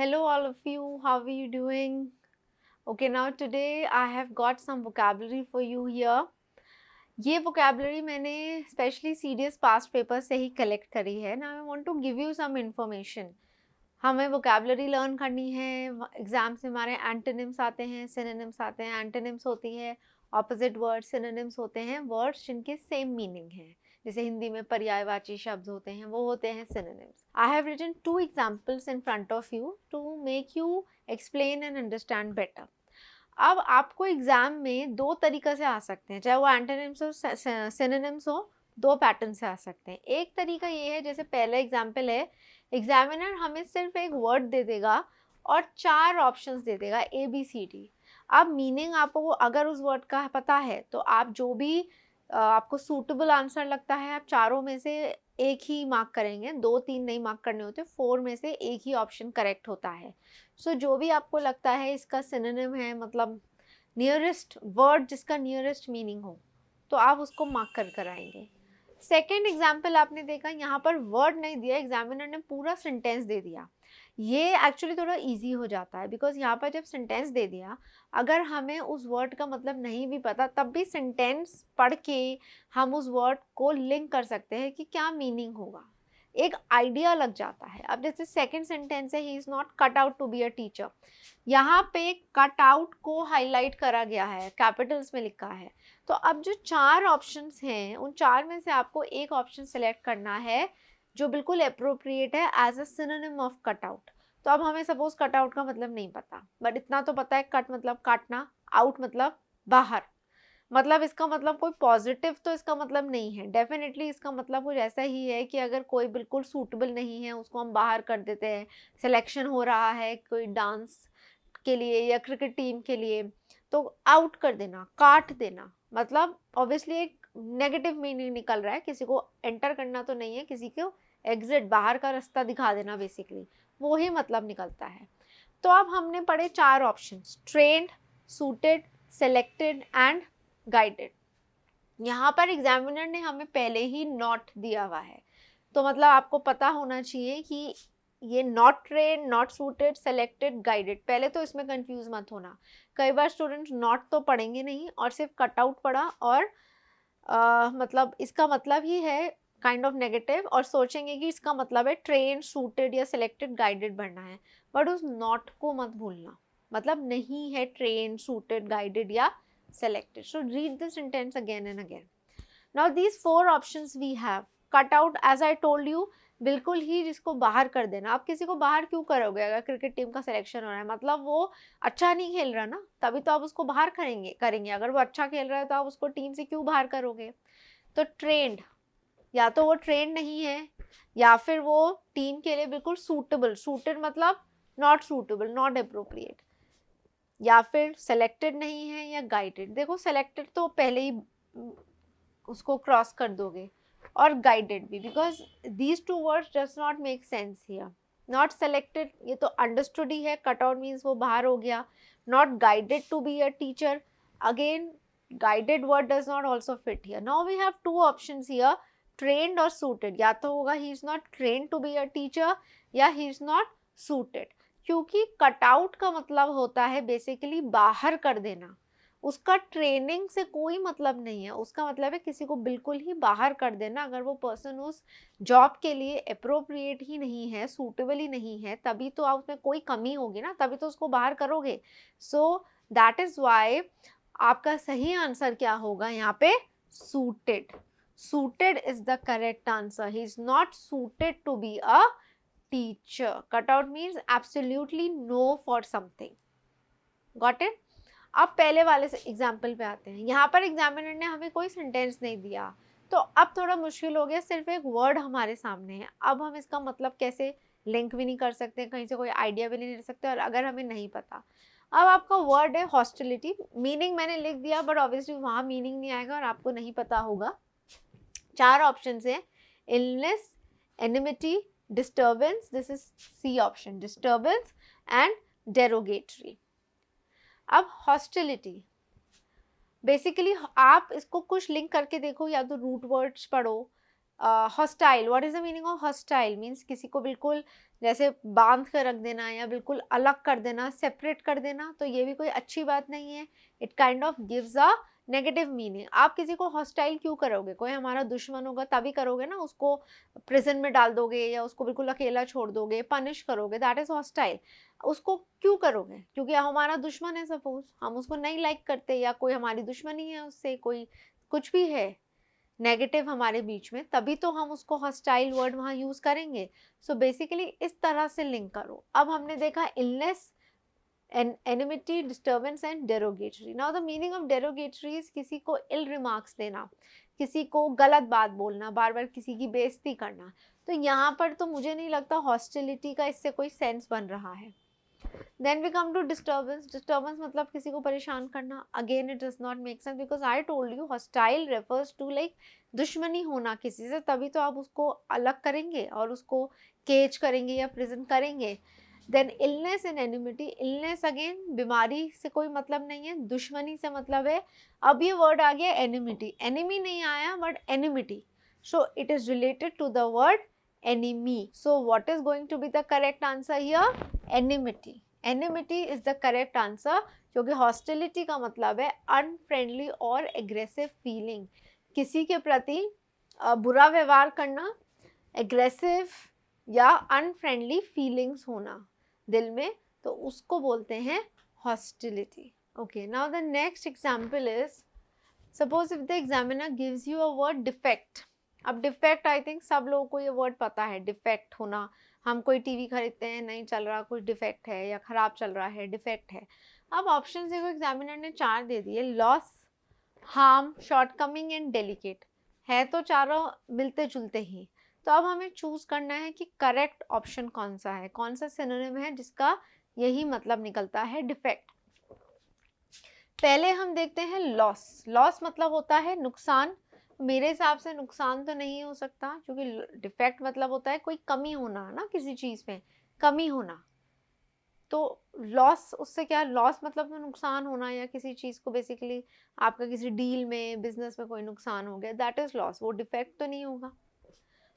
Hello, all of you. How are you doing? Okay, now today I have got some vocabulary for you here. ये vocabulary मैंने specially CDS past paper से ही collect करी है. Now I want to give you some information. हमें vocabulary learn करनी है. Exam से हमारे एंटोनिम्स आते हैं, सिनोनिम्स आते हैं. एंटोनिम्स होती है ऑपोजिट वर्ड्स, सिनोनिम्स होते हैं वर्ड्स जिनके सेम मीनिंग है. जैसे हिंदी में पर्यायवाची शब्द होते हैं, वो होते हैं synonyms. I have written 2 examples in front of you to make you explain and understand better. अब आपको एग्जाम में 2 तरीक़े से आ सकते हैं, चाहे वो एंटोनिम्स हो सिनोनिम्स हो, 2 पैटर्न से आ सकते हैं. एक तरीका ये है, जैसे पहला एग्जाम्पल है, एग्जामिनर हमें सिर्फ एक वर्ड दे देगा और 4 ऑप्शंस दे देगा ABCD. अब मीनिंग आपको अगर उस वर्ड का पता है तो आप जो भी आपको सूटेबल आंसर लगता है, आप चारों में से एक ही मार्क करेंगे. 2-3 नहीं मार्क करने होते, 4 में से एक ही ऑप्शन करेक्ट होता है. सो जो भी आपको लगता है इसका सिनोनिम है, मतलब नियरेस्ट वर्ड जिसका नियरेस्ट मीनिंग हो, तो आप उसको मार्क कर आएंगे. सेकेंड एग्जाम्पल आपने देखा, यहाँ पर वर्ड नहीं दिया, एग्जामिनर ने पूरा सेंटेंस दे दिया. ये एक्चुअली थोड़ा इजी हो जाता है, बिकॉज यहाँ पर जब सेंटेंस दे दिया, अगर हमें उस वर्ड का मतलब नहीं भी पता, तब भी सेंटेंस पढ़ के हम उस वर्ड को लिंक कर सकते हैं कि क्या मीनिंग होगा, एक आइडिया लग जाता है. अब जैसे सेकंड सेंटेंस है, he is not cut out to be a teacher. यहाँ पे कट आउट को हाईलाइट करा गया है, कैपिटल्स में लिखा है. तो अब जो 4 ऑप्शंस हैं, उन 4 में से आपको एक ऑप्शन सेलेक्ट करना है जो बिल्कुल अप्रोप्रिएट है as a synonym of cut out. तो अब हमें सपोज कट आउट का मतलब नहीं पता, बट इतना तो पता है कट मतलब काटना, आउट मतलब बाहर. मतलब इसका मतलब कोई पॉजिटिव तो इसका मतलब नहीं है. डेफिनेटली इसका मतलब कुछ ऐसा ही है कि अगर कोई बिल्कुल सूटेबल नहीं है, उसको हम बाहर कर देते हैं. सिलेक्शन हो रहा है कोई डांस के लिए या क्रिकेट टीम के लिए, तो आउट कर देना, काट देना, मतलब ऑब्वियसली एक नेगेटिव मीनिंग निकल रहा है. किसी को एंटर करना तो नहीं है, किसी को एग्जिट, बाहर का रास्ता दिखा देना, बेसिकली वो ही मतलब निकलता है. तो अब हमने पढ़े 4 options, trend, suited, selected and guided. यहाँ पर एग्जामिनर ने हमें पहले ही नॉट दिया हुआ है, तो मतलब आपको पता होना चाहिए कि ये not trend, not suited, selected, guided. पहले तो इसमें कंफ्यूज मत होना. कई बार स्टूडेंट नॉट तो पढ़ेंगे नहीं और सिर्फ कट आउट पढ़ा और मतलब इसका मतलब ही है काइंड ऑफ नेगेटिव, और सोचेंगे कि इसका मतलब है ट्रेन, सूटेड या सिलेक्टेड, गाइडेड पढ़ना है. बट उस नॉट को मत भूलना, मतलब नहीं है ट्रेन, सूटेड, गाइडेड या selected. So read the sentence again and again. Now these 4 options we have. Cut out, as I told you, बिल्कुल ही जिसको बाहर कर देना. आप किसी को बाहर क्यों करोगे? अगर क्रिकेट टीम का सिलेक्शन हो रहा है, मतलब वो अच्छा नहीं खेल रहा ना, तभी तो आप उसको बाहर करेंगे. अगर वो अच्छा खेल रहा है तो आप उसको टीम से क्यों बाहर करोगे? तो ट्रेंड, या तो वो ट्रेंड नहीं है, या फिर वो टीम के लिए बिल्कुल सूटेबल. सूटेड मतलब नॉट सूटेबल, नॉट अप्रोप्रिएट. या फिर सेलेक्टेड नहीं है, या गाइडेड. देखो सेलेक्टेड तो पहले ही उसको क्रॉस कर दोगे, और गाइडेड भी, because these 2 words does not make sense here. Not selected ये तो अंडरस्टूड ही है, कट आउट मीन्स वो बाहर हो गया. Not guided to be a teacher, again guided word does not also fit here. Now we have 2 options here, trained और suited. या तो होगा he is not trained to be a teacher, या he is not suited. क्योंकि cut out का मतलब होता है बेसिकली बाहर कर देना, उसका ट्रेनिंग से कोई मतलब नहीं है. उसका मतलब है किसी को बिल्कुल ही बाहर कर देना. अगर वो पर्सन उस जॉब के लिए अप्रोप्रिएट ही नहीं है, सूटेबल ही नहीं है, तभी तो आप उसमें कोई कमी होगी ना, तभी तो उसको बाहर करोगे. सो दैट इज वाई आपका सही आंसर क्या होगा यहाँ पे? Suited. Suited is the correct answer. He is not suited to be a teacher. Cut out means absolutely no for something. Got it? अब पहले वाले एग्जाम्पल पे आते हैं. यहाँ पर एग्जामिनर ने हमें कोई सेंटेंस नहीं दिया, तो अब थोड़ा मुश्किल हो गया. सिर्फ एक वर्ड हमारे सामने है, अब हम इसका मतलब कैसे लिंक भी नहीं कर सकते, कहीं से कोई आइडिया भी नहीं ले सकते, और अगर हमें नहीं पता. अब आपका वर्ड है हॉस्टिलिटी. मीनिंग मैंने लिख दिया, बट ऑब्वियसली वहाँ मीनिंग नहीं आएगा और आपको नहीं पता होगा. 4 ऑप्शन है, illness, enmity, disturbance, this is C option, disturbance and derogatory. अब hostility, बेसिकली आप इसको कुछ लिंक करके देखो, या तो रूट वर्ड्स पढ़ो, hostile, what is the meaning of hostile? Means किसी को बिल्कुल जैसे बांध कर रख देना या बिल्कुल अलग कर देना, सेपरेट कर देना, तो ये भी कोई अच्छी बात नहीं है। It kind of gives a negative meaning. आप किसी को हॉस्टाइल क्यों करोगे? कोई हमारा दुश्मन होगा तभी करोगे ना, उसको प्रिजन में डाल दोगे या उसको बिल्कुल अकेला छोड़ दोगे, पनिश करोगे, दैट इज हॉस्टाइल। उसको क्यों करोगे? क्योंकि हमारा दुश्मन है, सपोज हम उसको नहीं लाइक करते या कोई हमारी दुश्मनी है उससे, कोई कुछ भी है नेगेटिव हमारे बीच में, तभी तो हम उसको हॉस्टाइल वर्ड वहाँ यूज करेंगे। सो बेसिकली इस तरह से लिंक करो। अब हमने देखा illness, enmity, disturbance and derogatory. Now the meaning of derogatory is किसी को इल रिमार्क्स देना, किसी को गलत बात बोलना, बार बार किसी की बेइज्जती करना। तो यहाँ पर तो मुझे नहीं लगता हॉस्टिलिटी का इससे कोई सेंस बन रहा है। Then we come to disturbance. Disturbance मतलब किसी को परेशान करना. Again it does not make sense because I told you hostile refers to like दुश्मनी होना किसी से, तभी तो आप उसको अलग करेंगे और उसको केज करेंगे या प्रिजन करेंगे. Then illness and enmity. Illness again बीमारी से कोई मतलब नहीं है, दुश्मनी से मतलब है. अब ये वर्ड आ गया enmity. Enemy नहीं आया but enmity. So it is related to the word enemy. So what is going to be the correct answer here? Enmity. Enmity is the correct answer, क्योंकि हॉस्टिलिटी का मतलब है अनफ्रेंडली और aggressive feeling, किसी के प्रति बुरा व्यवहार करना, एग्रेसिव या अनफ्रेंडली फीलिंग्स होना दिल में, तो उसको बोलते हैं hostility. Okay, now the next example is, suppose if the examiner gives you a word defect. अब डिफेक्ट आई थिंक सब लोगों को ये वर्ड पता है, डिफेक्ट होना. हम कोई टीवी खरीदते हैं, नहीं चल रहा, कुछ डिफेक्ट है या खराब चल रहा है, डिफेक्ट है. अब ऑप्शन देखो, एग्जामिनर ने 4 दे दिए, loss, harm, shortcoming and delicate. है तो चारों मिलते जुलते ही. तो अब हमें चूज करना है कि करेक्ट ऑप्शन कौन सा है, कौन सा सिनोनिम है जिसका यही मतलब निकलता है, डिफेक्ट. पहले हम देखते हैं लॉस. लॉस मतलब होता है नुकसान. मेरे हिसाब से नुकसान तो नहीं हो सकता, क्योंकि डिफेक्ट मतलब होता है कोई कमी होना ना, किसी चीज में कमी होना. तो लॉस, उससे क्या, लॉस मतलब तो नुकसान होना या किसी चीज को बेसिकली आपका किसी डील में, बिजनेस में कोई नुकसान हो गया, दैट इज लॉस. वो डिफेक्ट तो नहीं होगा.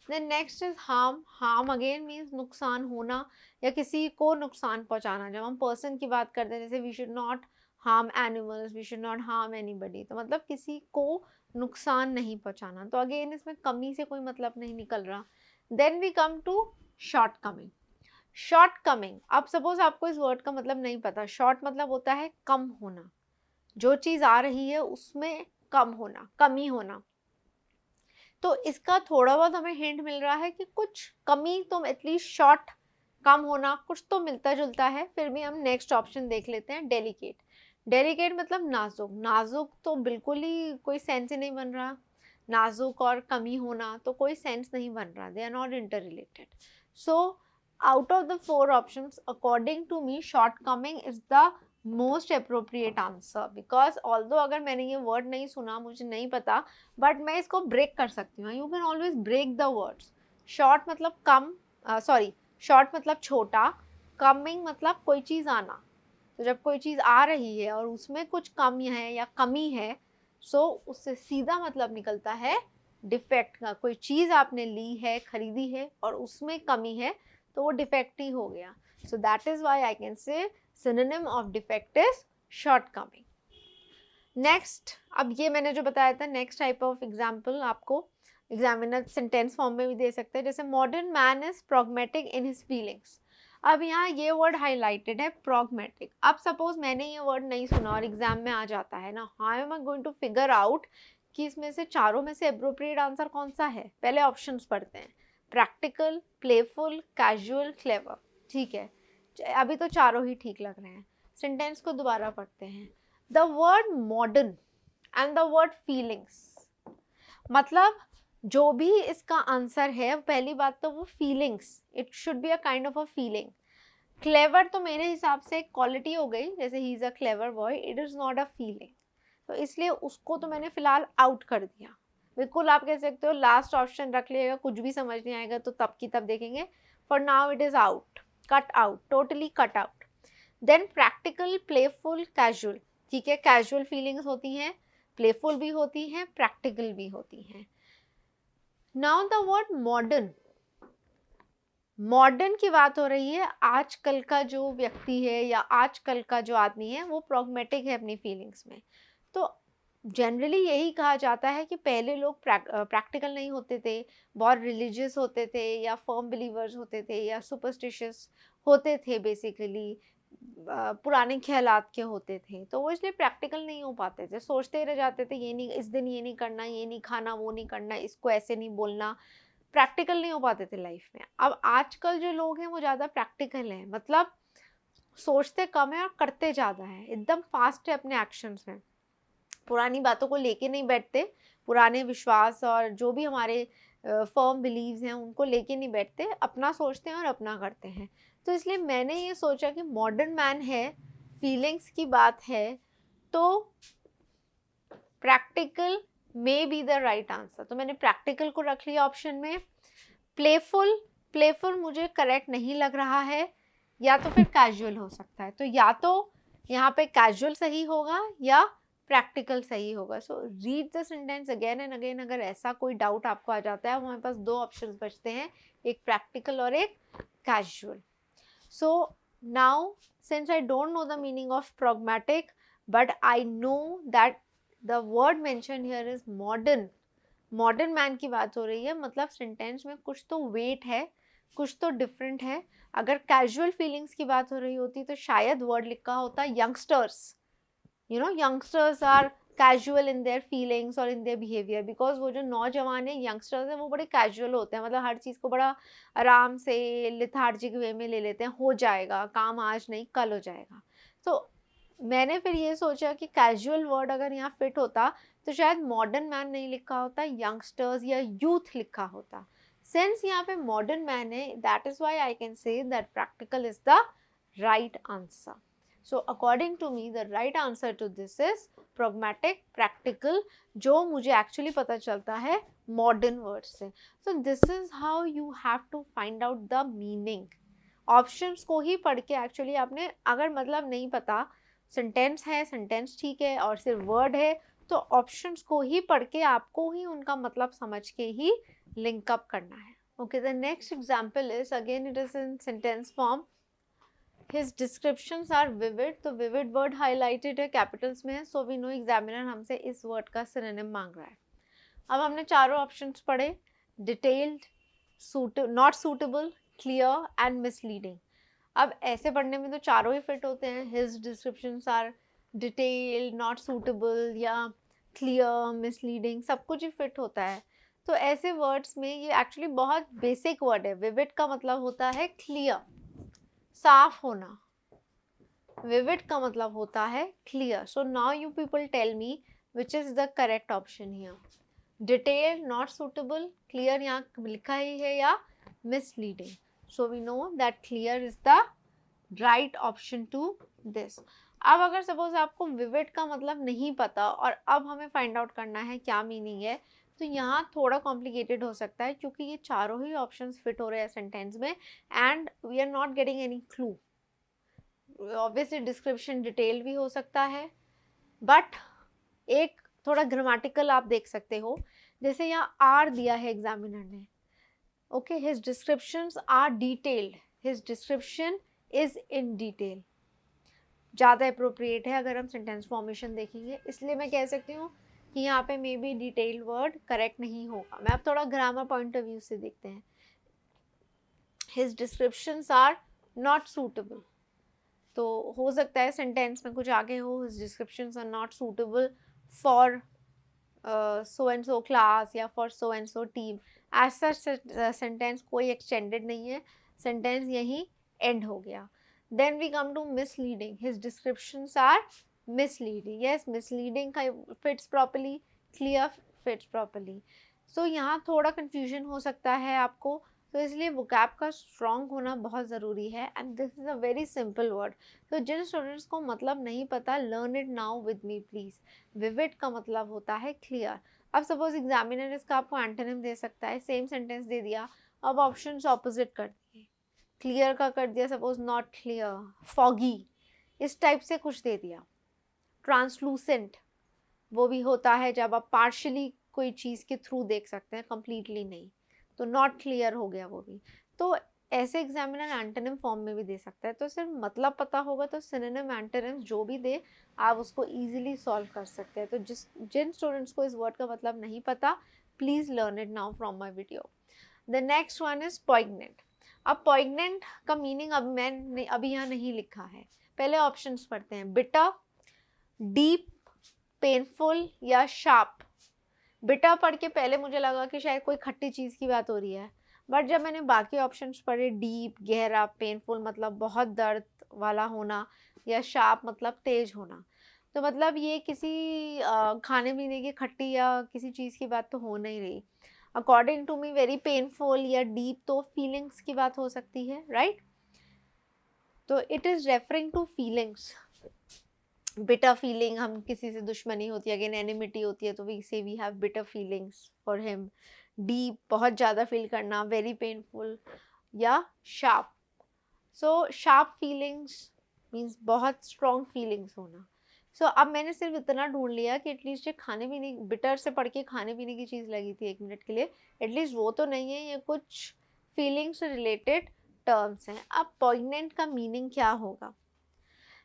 Then next is harm. Harm again means नुकसान होना या किसी को नुकसान पहुंचाना. जब हम पर्सन की बात करते हैं, जैसे we should not harm animals, we should not harm anybody, तो मतलब किसी को नुकसान नहीं पहुंचाना. तो अगेन इसमें कमी से कोई मतलब नहीं निकल रहा. Then we come to shortcoming. Shortcoming, अब सपोज आपको इस वर्ड का मतलब नहीं पता. शॉर्ट मतलब होता है कम होना, जो चीज आ रही है उसमें कम होना, कमी होना. तो इसका थोड़ा बहुत हमें हिंट मिल रहा है कि कुछ कमी तो एटलीस्ट शॉर्ट, कम होना कुछ तो मिलता जुलता है. फिर भी हम नेक्स्ट ऑप्शन देख लेते हैं, डेलिकेट. डेलिकेट मतलब नाजुक. नाजुक तो बिल्कुल ही कोई सेंस ही नहीं बन रहा. नाजुक और कमी होना तो कोई सेंस नहीं बन रहा, they are not interrelated. So out of the 4 options according to me shortcoming is the most appropriate answer. Because although अगर मैंने ये वर्ड नहीं सुना, मुझे नहीं पता, बट मैं इसको ब्रेक कर सकती हूँ. You can always break the words. Short मतलब कम, सॉरी, शॉर्ट मतलब छोटा, कमिंग मतलब कोई चीज़ आना. तो जब कोई चीज़ आ रही है और उसमें कुछ कमी है या कमी है, सो उससे सीधा मतलब निकलता है डिफेक्ट का. कोई चीज़ आपने ली है, खरीदी है और उसमें कमी है, तो वो डिफेक्ट ही हो गया. So that is why I can say synonym of defect is shortcoming. Next, अब ये मैंने जो बताया था, नेक्स्ट टाइप ऑफ एग्जाम्पल आपको एग्जामिनर सेंटेंस फॉर्म में भी दे सकते हैं. जैसे modern man is pragmatic in his feelings. अब यहाँ ये वर्ड हाईलाइटेड है, प्रॉग्मेटिक. अब सपोज मैंने ये वर्ड नहीं सुना और एग्जाम में आ जाता है ना, how am I going to figure out कि इसमें से चारों में से अप्रोप्रिएट आंसर कौन सा है. पहले ऑप्शंस पढ़ते हैं, प्रैक्टिकल, प्लेफुल, कैजुअल, क्लेवर. ठीक है, अभी तो चारों ही ठीक लग रहे हैं. सेंटेंस को दोबारा पढ़ते हैं. The word modern and the word feelings, मतलब जो भी इसका आंसर है, पहली बात तो वो feelings, it should be a kind of a feeling. Clever तो मेरे हिसाब से क्वालिटी हो गई, जैसे he is a clever boy, it is not a feeling. तो इसलिए उसको तो मैंने फिलहाल आउट कर दिया. बिल्कुल आप कह सकते हो लास्ट ऑप्शन रख लिएगा, कुछ भी समझ नहीं आएगा तो तब की तब देखेंगे. For now it is out, cut out, totally cut out. Then practical, playful, casual. ठीक है, कैजुअल फीलिंग्स होती हैं, प्लेफुल भी होती हैं, प्रैक्टिकल भी होती हैं. Now the word modern, modern की बात हो रही है। आजकल का जो व्यक्ति है या आजकल का जो आदमी है वो प्रॉग्मेटिक है अपनी फीलिंग्स में। तो जनरली यही कहा जाता है कि पहले लोग प्रैक्टिकल नहीं होते थे, बहुत रिलीजियस होते थे या फर्म बिलीवर्स होते थे या सुपरस्टिशियस होते थे, बेसिकली पुराने ख्यालात के होते थे, तो वो इसलिए प्रैक्टिकल नहीं हो पाते थे, सोचते रह जाते थे ये नहीं, इस दिन ये नहीं करना, ये नहीं खाना, वो नहीं करना, इसको ऐसे नहीं बोलना, प्रैक्टिकल नहीं हो पाते थे लाइफ में। अब आजकल जो लोग हैं वो ज़्यादा प्रैक्टिकल हैं, मतलब सोचते कम है और करते ज़्यादा है, एकदम फास्ट है अपने एक्शंस में, पुरानी बातों को लेके नहीं बैठते, पुराने विश्वास और जो भी हमारे फर्म बिलीव्स हैं उनको लेके नहीं बैठते, अपना सोचते हैं और अपना करते हैं। तो इसलिए मैंने ये सोचा कि मॉडर्न मैन है, फीलिंग्स की बात है, तो practical may be the right answer. तो मैंने प्रैक्टिकल को रख लिया ऑप्शन में। प्लेफुल, प्लेफुल मुझे करेक्ट नहीं लग रहा है, या तो फिर कैजुअल हो सकता है, तो या तो यहाँ पे कैजुअल सही होगा या प्रैक्टिकल सही होगा। So read the sentence again and again. अगर ऐसा कोई डाउट आपको आ जाता है, हमारे पास दो ऑप्शंस बचते हैं, एक प्रैक्टिकल और एक casual. So now since I don't know the meaning of pragmatic, but I know that the word mention here is modern, modern man की बात हो रही है, मतलब सेंटेंस में कुछ तो वेट है, कुछ तो डिफरेंट है। अगर कैजुअल फीलिंग्स की बात हो रही होती तो शायद वर्ड लिखा होता youngsters, you know, youngsters are casual in their feelings और इन देयर बिहेवियर, बिकॉज वो जो नौजवान है, यंगस्टर्स हैं, वो बड़े कैजुअल होते हैं, मतलब हर चीज़ को बड़ा आराम से लिथार्जिक वे में ले लेते हैं, हो जाएगा काम, आज नहीं कल हो जाएगा। तो मैंने फिर ये सोचा कि कैजुअल वर्ड अगर यहाँ फिट होता तो शायद मॉडर्न मैन नहीं लिखा होता, यंगस्टर्स या यूथ लिखा होता। सिंस यहाँ पे मॉडर्न मैन है, that is why I can say that practical is the right answer. So according to me the right answer to this is pragmatic, practical, जो मुझे एक्चुअली पता चलता है मॉडर्न वर्ड से। So this is how you have to find out the meaning. Options को ही पढ़ के एक्चुअली आपने, अगर मतलब नहीं पता, सेंटेंस है, सेंटेंस ठीक है और सिर्फ वर्ड है, तो ऑप्शंस को ही पढ़ के आपको ही उनका मतलब समझ के ही लिंक अप करना है। Okay, the next example is again it is in sentence form. His descriptions are vivid, तो विविड वर्ड हाईलाइटेड है, कैपिटल्स में है, सो वी नो एग्जामिनर हमसे इस वर्ड का सिनोनिम मांग रहा है। अब हमने चारों ऑप्शंस पढ़े, detailed, not suitable, clear and misleading. अब ऐसे पढ़ने में तो चारों ही फिट होते हैं, his descriptions are detail, not suitable या क्लियर, मिसलीडिंग, सब कुछ ही फिट होता है। तो ऐसे वर्ड्स में ये एक्चुअली बहुत बेसिक वर्ड है। विविड का मतलब होता है क्लियर, साफ होना, विविड का मतलब होता है clear. So now you people tell me which is the correct option here. Detail, not suitable, clear यहाँ लिखा ही है, या misleading. So we know that clear is the right option to this. अब अगर सपोज आपको विविड का मतलब नहीं पता और अब हमें फाइंड आउट करना है क्या मीनिंग है, तो यहाँ थोड़ा कॉम्प्लिकेटेड हो सकता है, क्योंकि ये चारों ही ऑप्शंस फिट हो रहे हैं सेंटेंस में and we are not getting any clue. Obviously description detail भी हो सकता है, बट एक थोड़ा ग्रामेटिकल आप देख सकते हो, जैसे यहाँ आर दिया है एग्जामिनर ने। Okay, his descriptions are detailed. His description is in detail. ज़्यादा अप्रोप्रिएट है अगर हम सेंटेंस फॉर्मेशन देखेंगे, इसलिए मैं कह सकती हूँ कि यहाँ पे may be detail word correct नहीं होगा। मैं अब थोड़ा ग्रामर पॉइंट ऑफ व्यू से देखते हैं। His descriptions are not suitable, तो हो सकता है सेंटेंस में कुछ आगे हो, his descriptions are not suitable for so and so class या for so and so team। As such sentence कोई एक्सटेंडेड नहीं है, सेंटेंस यहीं एंड हो गया। Then we come to misleading, his descriptions are misleading. Yes, misleading का fits properly, clear fits properly. So यहाँ थोड़ा कंफ्यूजन हो सकता है आपको, तो इसलिए वोकैब का स्ट्रॉन्ग होना बहुत ज़रूरी है and this is a very simple word. तो जिन स्टूडेंट्स को मतलब नहीं पता, learn it now with me please. Vivid का मतलब होता है क्लियर। अब सपोज एग्जामिनर इसका आपको एंटोनिम दे सकता है, सेम सेंटेंस दे दिया, अब ऑप्शंस ऑपोजिट कर दिए, क्लियर का कर दिया सपोज नॉट क्लियर, फॉगी, इस टाइप से कुछ दे दिया। ट्रांसलूसेंट वो भी होता है जब आप पार्शली कोई चीज़ के थ्रू देख सकते हैं, कम्प्लीटली नहीं, तो नॉट क्लियर हो गया वो भी। तो ऐसे एग्जामिनर एंटोनिम फॉर्म में भी दे सकता है, तो सिर्फ मतलब पता होगा तो सिनोनिम एंटोनिम्स जो भी दे आप उसको इजीली सॉल्व कर सकते हैं। तो जिन स्टूडेंट्स को इस वर्ड का मतलब नहीं पता, please learn it now from my video. The next one is poignant. अब पॉइग्नेंट का मीनिंग अब मैंने अभी यहाँ नहीं लिखा है, पहले ऑप्शंस पढ़ते हैं। बिटर, डीप, पेनफुल या शार्प। बिटर पढ़ के पहले मुझे लगा कि शायद कोई खट्टी चीज़ की बात हो रही है, बट जब मैंने बाकी ऑप्शंस पढ़े, डीप गहरा, पेनफुल मतलब बहुत दर्द वाला होना, या शार्प मतलब तेज होना, तो मतलब ये किसी खाने पीने की खट्टी या किसी चीज़ की बात तो हो नहीं रही। According to me very painful या डीप तो फीलिंग्स की बात हो सकती है, राइट? तो it is referring to feelings. Bitter feeling, हम किसी से दुश्मनी होती है, अगेन एनिमिटी होती है, तो वी से we have bitter feelings for him. Deep बहुत ज़्यादा फील करना, वेरी पेनफुल, या sharp. So sharp feelings means बहुत स्ट्रॉन्ग फीलिंग्स होना। सो अब मैंने सिर्फ इतना ढूंढ लिया कि एटलीस्ट ये खाने पीने, बिटर से पढ़ के खाने पीने की चीज़ लगी थी 1 मिनट के लिए, एटलीस्ट वो तो नहीं है, ये कुछ फीलिंग्स से रिलेटेड टर्म्स हैं। अब पॉइग्नेंट का मीनिंग क्या होगा?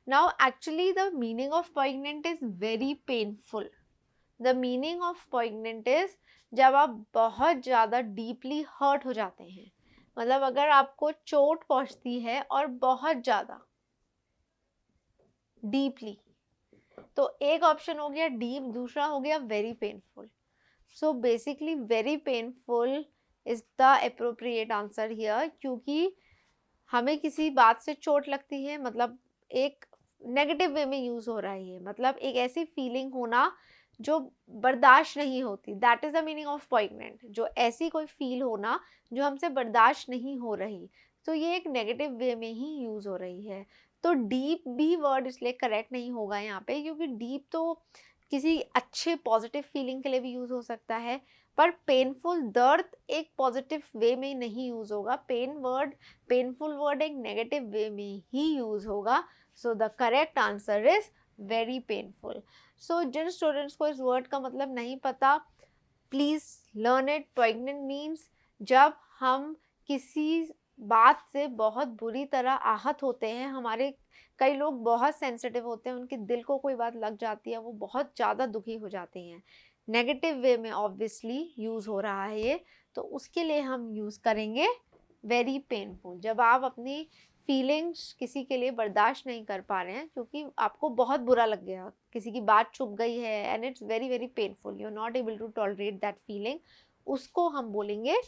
Now actually the meaning of poignant is very painful. The meaning of poignant is जब आप बहुत ज़्यादा डीपली हर्ट हो जाते हैं, मतलब अगर आपको चोट पहुंचती है और बहुत ज़्यादा डीपली, तो एक ऑप्शन हो गया डीप, दूसरा हो गया very painful. So basically very painful is the appropriate answer here, क्योंकि हमें किसी बात से चोट लगती है, मतलब एक नेगेटिव वे में यूज हो रहा है ये, मतलब एक ऐसी फीलिंग होना जो बर्दाश्त नहीं होती, that is the meaning of poignant. जो ऐसी कोई फील होना जो हमसे बर्दाश्त नहीं हो रही, तो ये एक नेगेटिव वे में ही यूज हो रही है। तो डीप भी वर्ड इसलिए करेक्ट नहीं होगा यहाँ पे, क्योंकि डीप तो किसी अच्छे पॉजिटिव फीलिंग के लिए भी यूज हो सकता है, पर पेनफुल, दर्द एक पॉजिटिव वे में नहीं यूज होगा, पेनफुल वर्ड एक नेगेटिव वे में ही यूज होगा। So the correct answer is very painful. So जिन स्टूडेंट्स को इस वर्ड का मतलब नहीं पता, please learn it. Poignant means जब हम किसी बात से बहुत बुरी तरह आहत होते हैं, हमारे कई लोग बहुत सेंसिटिव होते हैं, उनके दिल को कोई बात लग जाती है, वो बहुत ज़्यादा दुखी हो जाते हैं, नेगेटिव वे में ऑब्वियसली यूज़ हो रहा है ये, तो उसके लिए हम यूज़ करेंगे वेरी पेनफुल। जब आप अपनी फीलिंग्स किसी के लिए बर्दाश्त नहीं कर पा रहे हैं, क्योंकि आपको बहुत बुरा लग गया, किसी की बात चुभ गई है and it's very very painful, you are not able to tolerate that feeling, उसको हम बोलेंगे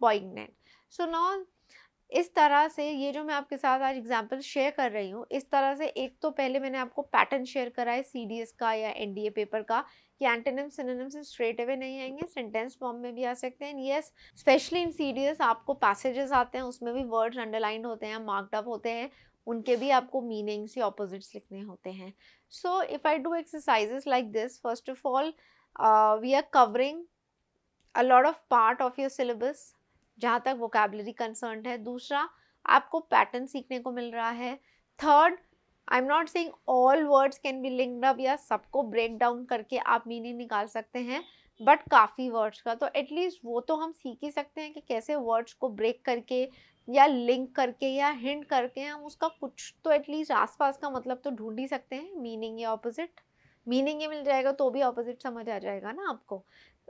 पॉइग्नेंट। सो नाउ इस तरह से ये जो मैं आपके साथ आज एग्जाम्पल शेयर कर रही हूँ, इस तरह से एक तो पहले मैंने आपको पैटर्न शेयर करा है CDS का या NDA पेपर का, कि एंटोनिम सिनोनिम से स्ट्रेट अवे नहीं आएंगे, सेंटेंस फॉर्म में भी आ सकते हैं। यस, स्पेशली इन CDS आपको पैसेजेस आते हैं, उसमें भी वर्ड्स अंडरलाइंड होते हैं, मार्क्ड अप होते हैं, उनके भी आपको मीनिंग्स या ऑपोजिट्स लिखने होते हैं। So if I do exercises like this, first of all we are covering a lot of part of your syllabus जहाँ तक वोकैबुलरी कंसर्न है। दूसरा, आपको पैटर्न सीखने को मिल रहा है। Third, I am not saying all words can be linked up, या सबको ब्रेक डाउन करके आप मीनिंग निकाल सकते हैं, बट काफ़ी वर्ड्स का तो एटलीस्ट वो तो हम सीख ही सकते हैं कि कैसे वर्ड्स को ब्रेक करके या लिंक करके या हिंट करके हम उसका कुछ तो एटलीस्ट आसपास का मतलब तो ढूंढ ही सकते हैं, मीनिंग या ऑपोजिट। मीनिंग ये मिल जाएगा तो भी ऑपोजिट समझ आ जाएगा ना आपको।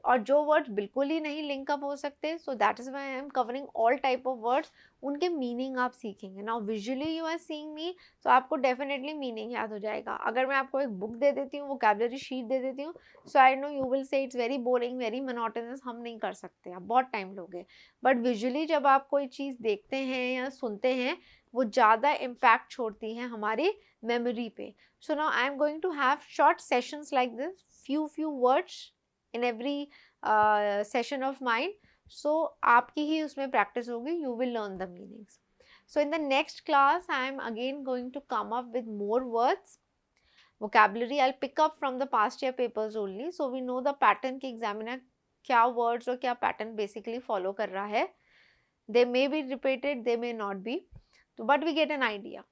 और जो वर्ड्स बिल्कुल ही नहीं लिंक अप हो सकते, so that is why I am covering all type of words, उनके मीनिंग आप सीखेंगे। Now visually you are seeing me, तो आपको डेफिनेटली मीनिंग याद हो जाएगा। अगर मैं आपको एक बुक दे देती हूँ, वोकैबुलरी शीट दे देती हूँ, so I know you will say it's very boring, very monotonous, हम नहीं कर सकते, आप बहुत टाइम लोगे। बट विजुअली जब आप कोई चीज़ देखते हैं या सुनते हैं, वो ज़्यादा इम्पैक्ट छोड़ती है हमारी मेमोरी पे। So now I am going to have short sessions like this, few words in every session of mine, so आपकी ही उसमें practice होगी, you will learn the meanings. So in the next class I am again going to come up with more words, vocabulary I'll pick up from the past year papers only, so we know the pattern कि examiner क्या words और क्या pattern basically follow कर रहा है। they may be repeated, they may not be, but we get an idea,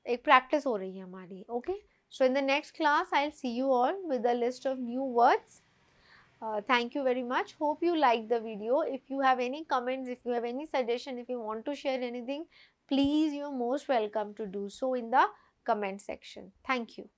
एक practice हो रही है हमारी। okay, so in the next class I'll see you all with a list of new words. Thank you very much. Hope you liked the video. If you have any comments, if you have any suggestion, if you want to share anything, please, you're most welcome to do so in the comment section. Thank you.